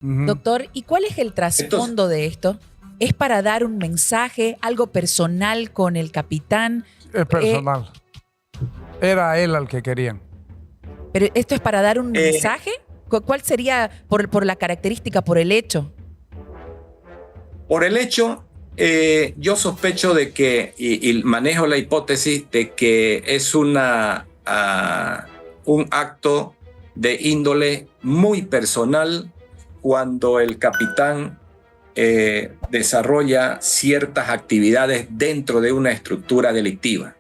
Doctor, ¿y cuál es el trasfondo de esto? ¿Es para dar un mensaje, algo personal con el capitán? Es personal. Era él al que querían. ¿Pero esto es para dar un mensaje? ¿Cuál sería por la característica, por el hecho? Por el hecho, yo sospecho de que, y manejo la hipótesis de que es un acto de índole muy personal cuando el capitán desarrolla ciertas actividades dentro de una estructura delictiva.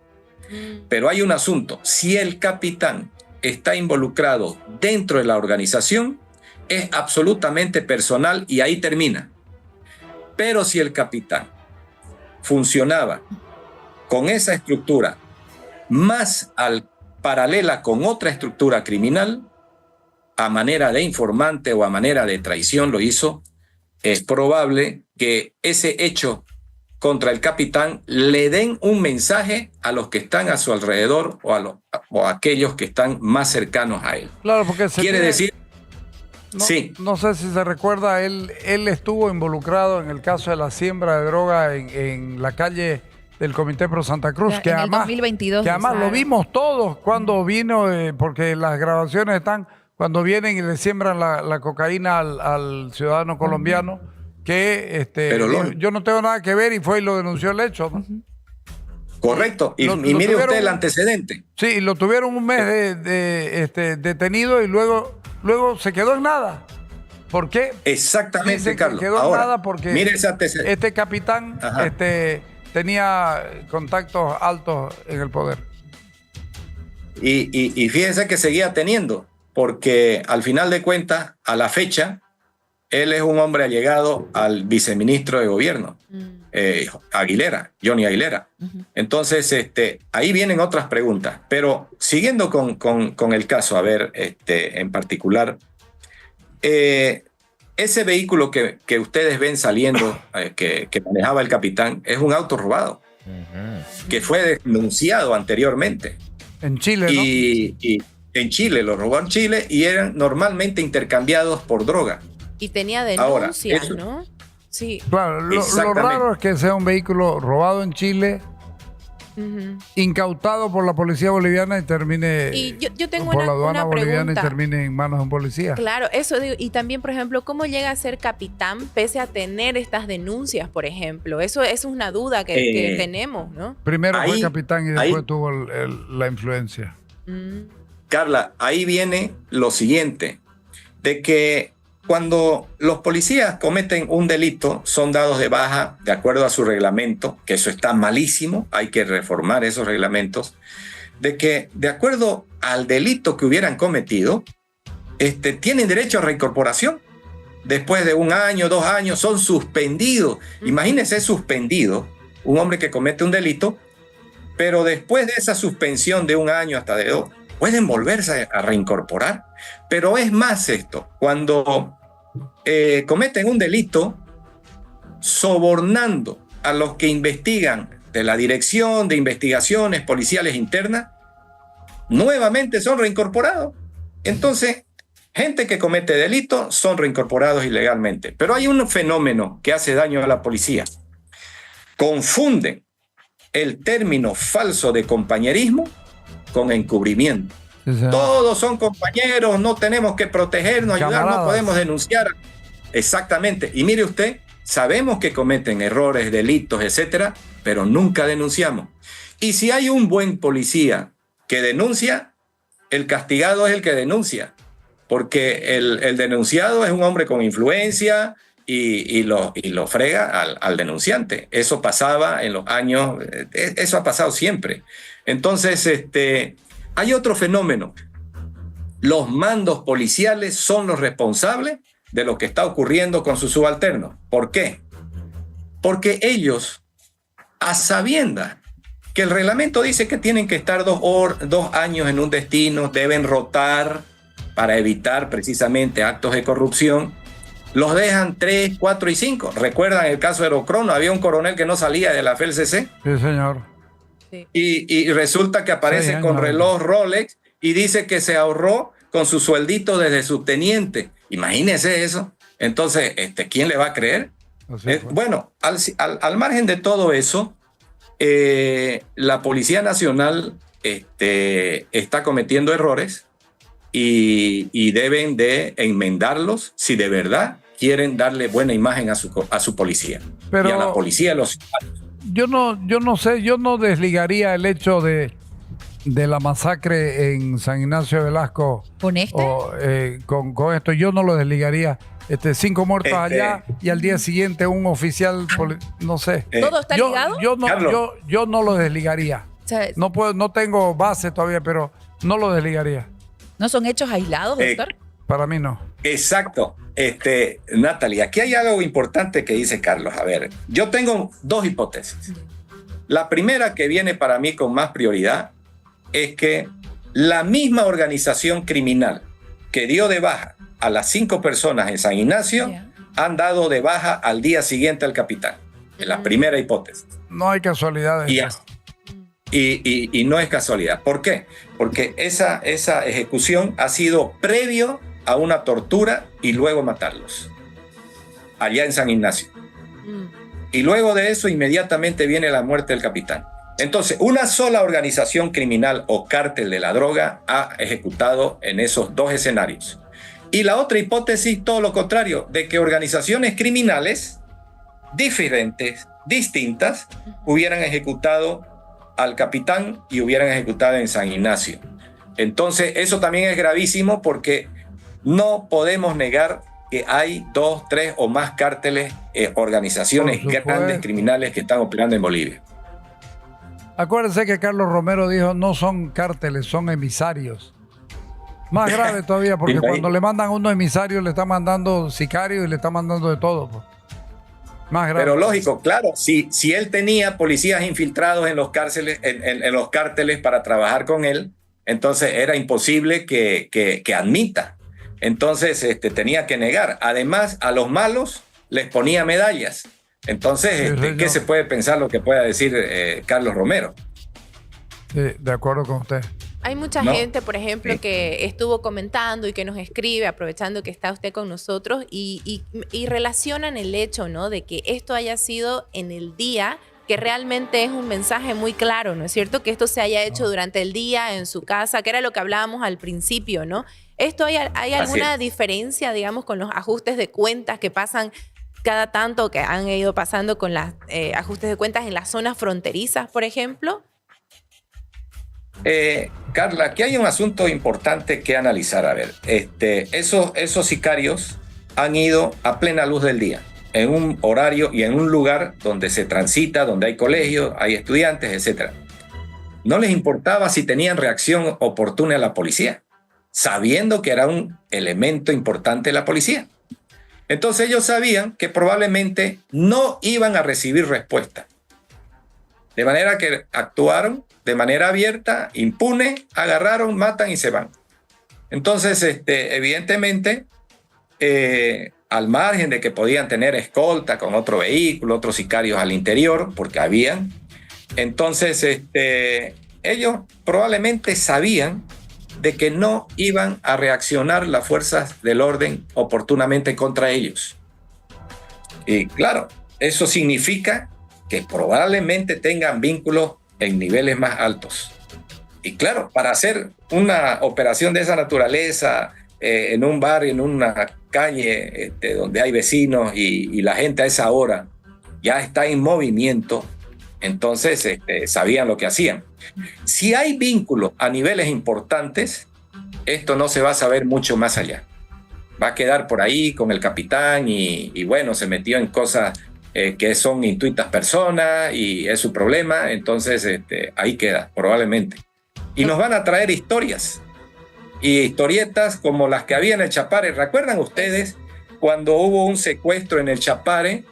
Pero hay un asunto: si el capitán está involucrado dentro de la organización, es absolutamente personal y ahí termina. Pero si el capitán funcionaba con esa estructura más paralela con otra estructura criminal, a manera de informante o a manera de traición lo hizo, es probable que ese hecho contra el capitán le den un mensaje a los que están a su alrededor o a aquellos que están más cercanos a él. Claro, porque quiere decir... No, sí. No sé si se recuerda, él estuvo involucrado en el caso de la siembra de droga en la calle del Comité Pro Santa Cruz, que además, 2022, que además lo vimos todos cuando vino, porque las grabaciones están, cuando vienen y le siembran la cocaína al ciudadano colombiano, que yo no tengo nada que ver, y fue y lo denunció el hecho, ¿no? Correcto, y mire usted el antecedente. Sí, lo tuvieron un mes detenido y luego se quedó en nada. ¿Por qué? Exactamente, Carlos. Quedó en nada porque mire ese antecedente. Este capitán tenía contactos altos en el poder. Y fíjense que seguía teniendo, porque al final de cuentas, a la fecha, él es un hombre allegado al viceministro de gobierno, Johnny Aguilera. Entonces, ahí vienen otras preguntas. Pero siguiendo con el caso, a ver, en particular, ese vehículo que ustedes ven saliendo, que manejaba el capitán, es un auto robado, que fue denunciado anteriormente. En Chile, ¿no? Y en Chile, lo robó en Chile y eran normalmente intercambiados por droga. Y tenía denuncias, ahora, ¿no? Sí. Claro, lo raro es que sea un vehículo robado en Chile, incautado por la policía boliviana y termine yo tengo por la aduana una boliviana pregunta. y termine en manos de un policía. Claro, eso digo. Y también, por ejemplo, ¿cómo llega a ser capitán pese a tener estas denuncias, por ejemplo? Eso es una duda que tenemos, ¿no? Primero fue capitán y después tuvo la influencia. Carla, ahí viene lo siguiente, de que cuando los policías cometen un delito, son dados de baja de acuerdo a su reglamento, que eso está malísimo, hay que reformar esos reglamentos, de que de acuerdo al delito que hubieran cometido, tienen derecho a reincorporación. Después de 1 año, 2 años, son suspendidos. Imagínense suspendido, un hombre que comete un delito, pero después de esa suspensión de 1 año hasta de 2, pueden volverse a reincorporar. Pero es más esto, cuando cometen un delito sobornando a los que investigan de la Dirección de Investigaciones Policiales Internas, nuevamente son reincorporados. Entonces, gente que comete delitos son reincorporados ilegalmente. Pero hay un fenómeno que hace daño a la policía. Confunden el término falso de compañerismo con encubrimiento. Todos son compañeros, no tenemos que protegernos, ayudar, no podemos denunciar. Exactamente. Y mire usted, sabemos que cometen errores, delitos, etcétera, pero nunca denunciamos. Y si hay un buen policía que denuncia, el castigado es el que denuncia, porque el denunciado es un hombre con influencia y lo frega al denunciante. Eso pasaba en los años, eso ha pasado siempre. Entonces, hay otro fenómeno. Los mandos policiales son los responsables de lo que está ocurriendo con sus subalternos. ¿Por qué? Porque ellos, a sabiendas que el reglamento dice que tienen que estar 2 años en un destino, deben rotar para evitar precisamente actos de corrupción, los dejan 3, 4 y 5. ¿Recuerdan el caso de Aerocrono? Había un coronel que no salía de la FLCC. Sí, señor. Y resulta que aparece con reloj Rolex y dice que se ahorró con su sueldito desde subteniente. Imagínese eso. Entonces, ¿quién le va a creer? Bueno, al margen de todo eso, la Policía Nacional está cometiendo errores y deben de enmendarlos si de verdad quieren darle buena imagen a su policía. Pero y a la policía de los ciudadanos. Yo no sé, yo no desligaría el hecho de la masacre en San Ignacio de Velasco con con esto. Yo no lo desligaría. 5 muertos allá y al día siguiente un oficial, no sé. ¿Todo está ligado? Yo no lo desligaría. O sea, no tengo base todavía, pero no lo desligaría. ¿No son hechos aislados, doctor? Para mí no. Exacto. Natalie, aquí hay algo importante que dice Carlos. A ver, yo tengo 2 hipótesis. La primera, que viene para mí con más prioridad, es que la misma organización criminal que dio de baja a las 5 personas en San Ignacio han dado de baja al día siguiente al capitán. Es la primera hipótesis. No hay casualidades. Y no es casualidad. ¿Por qué? Porque esa ejecución ha sido previo a una tortura y luego matarlos. Allá en San Ignacio. Y luego de eso inmediatamente viene la muerte del capitán. Entonces, una sola organización criminal o cártel de la droga ha ejecutado en esos 2 escenarios. Y la otra hipótesis, todo lo contrario, de que organizaciones criminales diferentes, distintas, hubieran ejecutado al capitán y hubieran ejecutado en San Ignacio. Entonces, eso también es gravísimo porque no podemos negar que hay 2, 3 o más cárteles, organizaciones grandes criminales que están operando en Bolivia. Acuérdense que Carlos Romero dijo, no son cárteles, son emisarios. Más grave todavía, porque cuando le mandan a unos emisarios, le están mandando sicarios y le están mandando de todo. Pues. Más grave. Pero lógico, claro, si él tenía policías infiltrados en los cárceles, en los cárteles para trabajar con él, entonces era imposible que admita. Entonces tenía que negar. Además, a los malos les ponía medallas. Entonces, ¿qué se puede pensar lo que pueda decir Carlos Romero? De acuerdo con usted. Hay mucha gente, por ejemplo, que estuvo comentando y que nos escribe, aprovechando que está usted con nosotros, y relacionan el hecho, ¿no?, de que esto haya sido en el día, que realmente es un mensaje muy claro, ¿no es cierto? Que esto se haya hecho durante el día en su casa, que era lo que hablábamos al principio, ¿no? ¿Esto hay alguna diferencia, digamos, con los ajustes de cuentas que pasan cada tanto, que han ido pasando con los ajustes de cuentas en las zonas fronterizas, por ejemplo? Carla, aquí hay un asunto importante que analizar. A ver, esos sicarios han ido a plena luz del día, en un horario y en un lugar donde se transita, donde hay colegios, hay estudiantes, etc. No les importaba si tenían reacción oportuna a la policía, sabiendo que era un elemento importante de la policía. Entonces ellos sabían que probablemente no iban a recibir respuesta. De manera que actuaron de manera abierta, impune, agarraron, matan y se van. Entonces, evidentemente, al margen de que podían tener escolta con otro vehículo, otros sicarios al interior, porque habían, entonces ellos probablemente sabían de que no iban a reaccionar las fuerzas del orden oportunamente contra ellos. Y claro, eso significa que probablemente tengan vínculos en niveles más altos. Y claro, para hacer una operación de esa naturaleza en un barrio, en una calle donde hay vecinos y la gente a esa hora ya está en movimiento, entonces sabían lo que hacían. Si hay vínculos a niveles importantes, esto no se va a saber mucho más allá. Va a quedar por ahí con el capitán y bueno, se metió en cosas que son intuitas personas y es su problema, entonces ahí queda, probablemente. Y nos van a traer historias y historietas como las que había en el Chapare. ¿Recuerdan ustedes cuando hubo un secuestro en el Chapare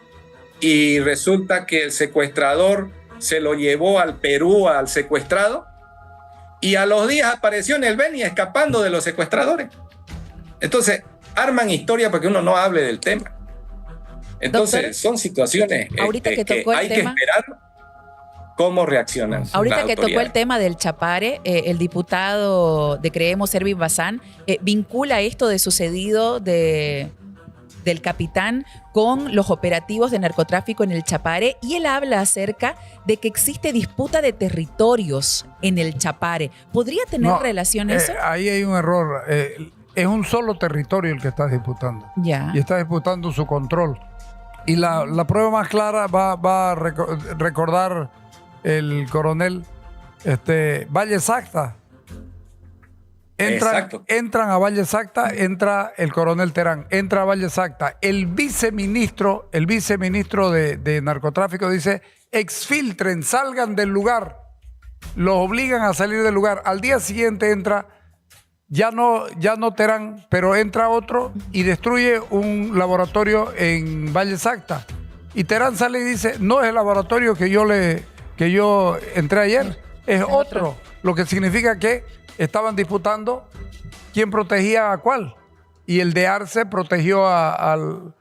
y resulta que el secuestrador se lo llevó al Perú al secuestrado y a los días apareció en el Beni escapando de los secuestradores? Entonces arman historia para que uno no hable del tema. Entonces, doctor, son situaciones ahorita que tocó hay que esperar cómo reaccionan. Ahorita que tocó el tema del Chapare, el diputado de Creemos, Ervin Bazán, vincula esto de sucedido de del capitán con los operativos de narcotráfico en el Chapare, y él habla acerca de que existe disputa de territorios en el Chapare. ¿Podría tener relación eso? Ahí hay un error. Es un solo territorio el que está disputando. Ya. Y está disputando su control. Y la prueba más clara va a recordar el coronel Valle Sacta. Entran a Valle Sacta, entra el coronel Terán, entra a Valle Sacta. El viceministro de narcotráfico dice: exfiltren, salgan del lugar. Los obligan a salir del lugar. Al día siguiente entra, ya no Terán, pero entra otro y destruye un laboratorio en Valle Sacta. Y Terán sale y dice: no es el laboratorio que yo entré ayer, es otro. Lo que significa que estaban disputando quién protegía a cuál. Y el de Arce protegió al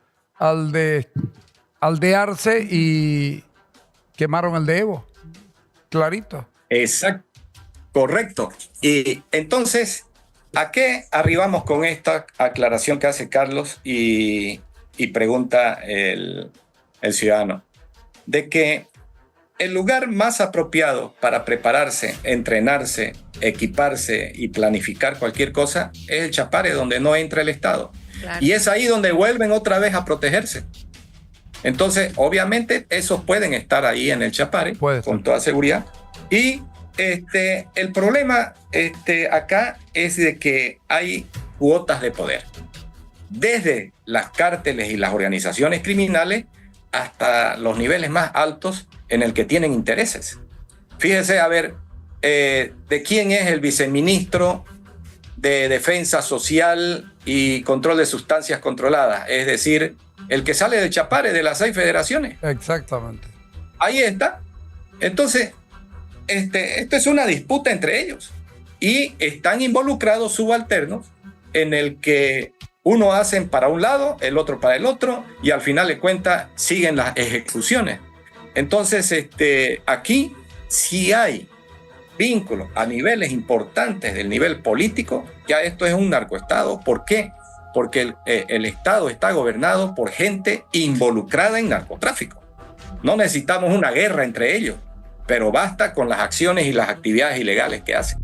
de Arce y quemaron el de Evo. Clarito. Exacto. Correcto. Y entonces, ¿a qué arribamos con esta aclaración que hace Carlos y pregunta el ciudadano? De que el lugar más apropiado para prepararse, entrenarse, equiparse y planificar cualquier cosa es el Chapare, donde no entra el Estado. Claro. Y es ahí donde vuelven otra vez a protegerse. Entonces, obviamente, esos pueden estar ahí en el Chapare, con toda seguridad. Y el problema acá es de que hay cuotas de poder. Desde las cárteles y las organizaciones criminales hasta los niveles más altos en el que tienen intereses. Fíjese, a ver, de quién es el viceministro de Defensa Social y Control de Sustancias Controladas, es decir, el que sale del Chapare de las 6 federaciones. Exactamente. Ahí está. Entonces, esto es una disputa entre ellos y están involucrados subalternos en el que uno hacen para un lado, el otro para el otro, y al final de cuentas siguen las ejecuciones. Entonces, aquí sí hay vínculos a niveles importantes del nivel político. Ya esto es un narcoestado. ¿Por qué? Porque el Estado está gobernado por gente involucrada en narcotráfico. No necesitamos una guerra entre ellos, pero basta con las acciones y las actividades ilegales que hacen.